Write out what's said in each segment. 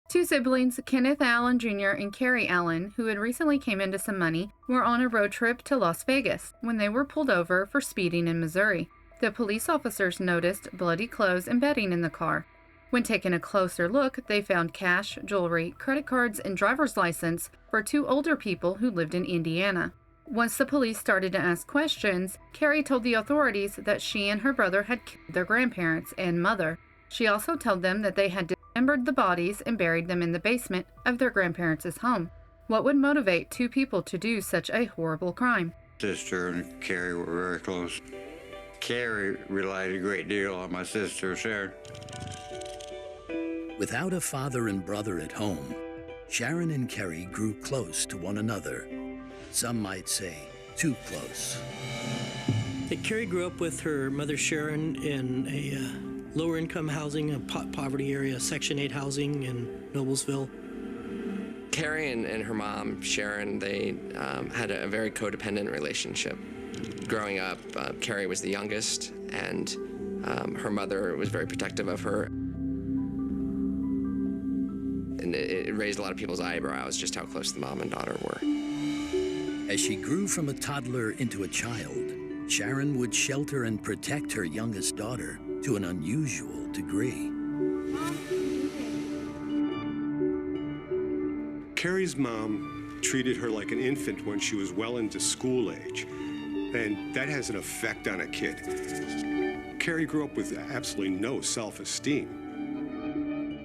Two siblings, Kenneth Allen Jr. and Kari Allen, who had recently came into some money, were on a road trip to Las Vegas when they were pulled over for speeding in Missouri. The police officers noticed bloody clothes and bedding in the car. When taking a closer look, they found cash, jewelry, credit cards, and driver's license for two older people who lived in Indiana. Once the police started to ask questions, Kari told the authorities that she and her brother had killed their grandparents and mother. She also told them that they had dismembered the bodies and buried them in the basement of their grandparents' home. What would motivate two people to do such a horrible crime? Sister and Kari were very close. Kari relied a great deal on my sister, Sharon. Without a father and brother at home, Sharon and Kari grew close to one another. Some might say too close. Kari grew up with her mother Sharon in a lower income housing, a poverty area, Section 8 housing in Noblesville. Kari and her mom, Sharon, they had a very codependent relationship. Growing up, Kari was the youngest, and her mother was very protective of her. And it raised a lot of people's eyebrows just how close the mom and daughter were. As she grew from a toddler into a child, Sharon would shelter and protect her youngest daughter to an unusual degree. Kari's mom treated her like an infant when she was well into school age, and that has an effect on a kid. Kari grew up with absolutely no self-esteem.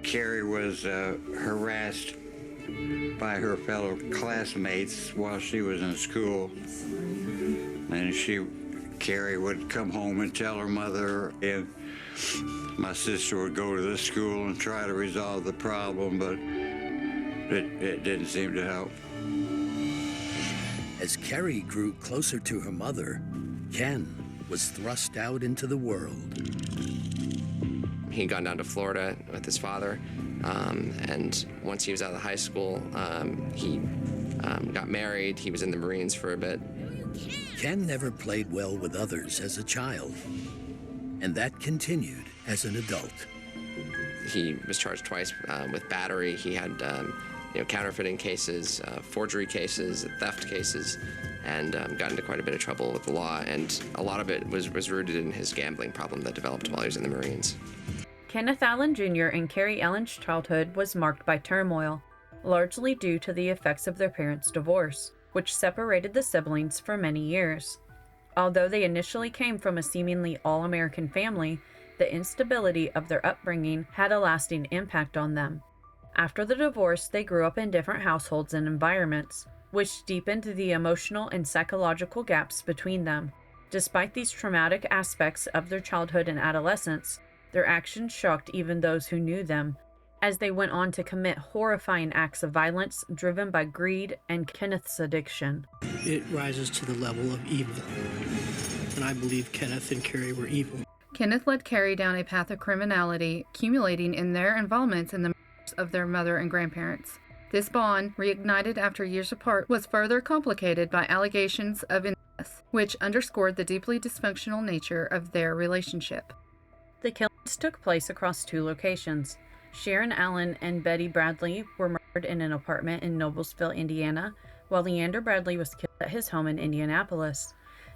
Kari was harassed by her fellow classmates while she was in school. And Kari would come home and tell her mother, and my sister would go to the school and try to resolve the problem, but it didn't seem to help. As Kari grew closer to her mother, Ken was thrust out into the world. He'd gone down to Florida with his father, and once he was out of high school, he got married. He was in the Marines for a bit. Ken never played well with others as a child, and that continued as an adult. He was charged twice with battery. He had counterfeiting cases, forgery cases, theft cases, and got into quite a bit of trouble with the law. And a lot of it was rooted in his gambling problem that developed while he was in the Marines. Kenneth Allen Jr. and Kari Allen's childhood was marked by turmoil, largely due to the effects of their parents' divorce, which separated the siblings for many years. Although they initially came from a seemingly all-American family, the instability of their upbringing had a lasting impact on them. After the divorce, they grew up in different households and environments, which deepened the emotional and psychological gaps between them. Despite these traumatic aspects of their childhood and adolescence, their actions shocked even those who knew them, as they went on to commit horrifying acts of violence driven by greed and Kenneth's addiction. It rises to the level of evil, and I believe Kenneth and Kari were evil. Kenneth led Kari down a path of criminality, accumulating in their involvements in the murders of their mother and grandparents. This bond, reignited after years apart, was further complicated by allegations of incest, which underscored the deeply dysfunctional nature of their relationship. The killings took place across two locations. Sharon Allen and Betty Bradley were murdered in an apartment in Noblesville, Indiana, while Leander Bradley was killed at his home in Indianapolis.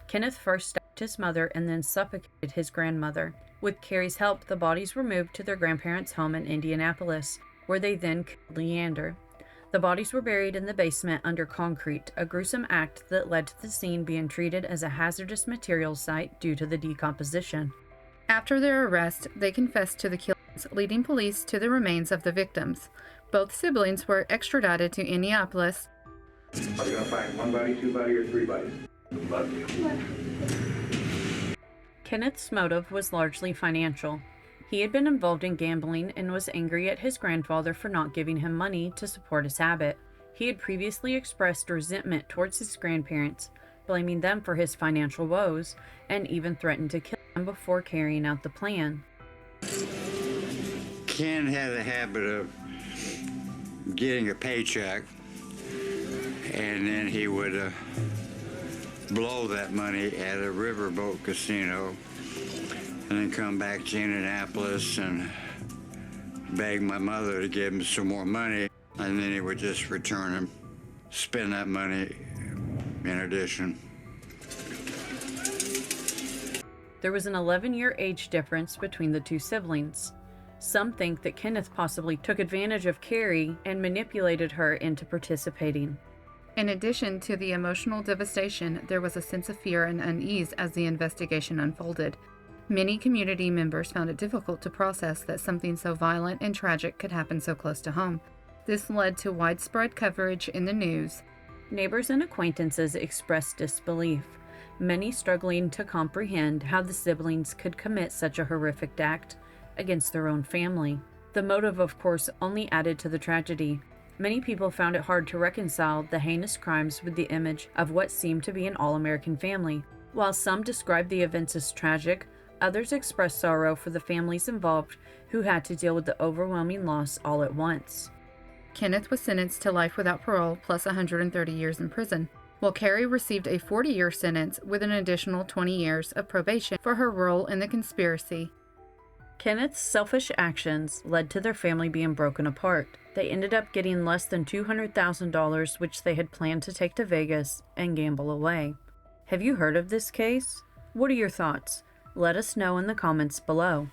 Kenneth first stabbed his mother and then suffocated his grandmother. With Kari's help, the bodies were moved to their grandparents' home in Indianapolis, where they then killed Leander. The bodies were buried in the basement under concrete, a gruesome act that led to the scene being treated as a hazardous materials site due to the decomposition. After their arrest, they confessed to the killings, leading police to the remains of the victims. Both siblings were extradited to Indianapolis. Are you going to find one body, two body, or three bodies? Kenneth's motive was largely financial. He had been involved in gambling and was angry at his grandfather for not giving him money to support his habit. He had previously expressed resentment towards his grandparents, blaming them for his financial woes, and even threatened to kill them before carrying out the plan. Ken had a habit of getting a paycheck, and then he would blow that money at a riverboat casino. and then come back to Indianapolis and beg my mother to give him some more money, and then he would just return and spend that money in addition. There was an 11-year age difference between the two siblings. Some think that Kenneth possibly took advantage of Kari and manipulated her into participating. In addition to the emotional devastation, there was a sense of fear and unease as the investigation unfolded. Many community members found it difficult to process that something so violent and tragic could happen so close to home. This led to widespread coverage in the news. Neighbors and acquaintances expressed disbelief, many struggling to comprehend how the siblings could commit such a horrific act against their own family. The motive, of course, only added to the tragedy. Many people found it hard to reconcile the heinous crimes with the image of what seemed to be an all-American family. While some described the events as tragic, others expressed sorrow for the families involved who had to deal with the overwhelming loss all at once. Kenneth was sentenced to life without parole plus 130 years in prison, while Kari received a 40-year sentence with an additional 20 years of probation for her role in the conspiracy. Kenneth's selfish actions led to their family being broken apart. They ended up getting less than $200,000, which they had planned to take to Vegas and gamble away. Have you heard of this case? What are your thoughts? Let us know in the comments below.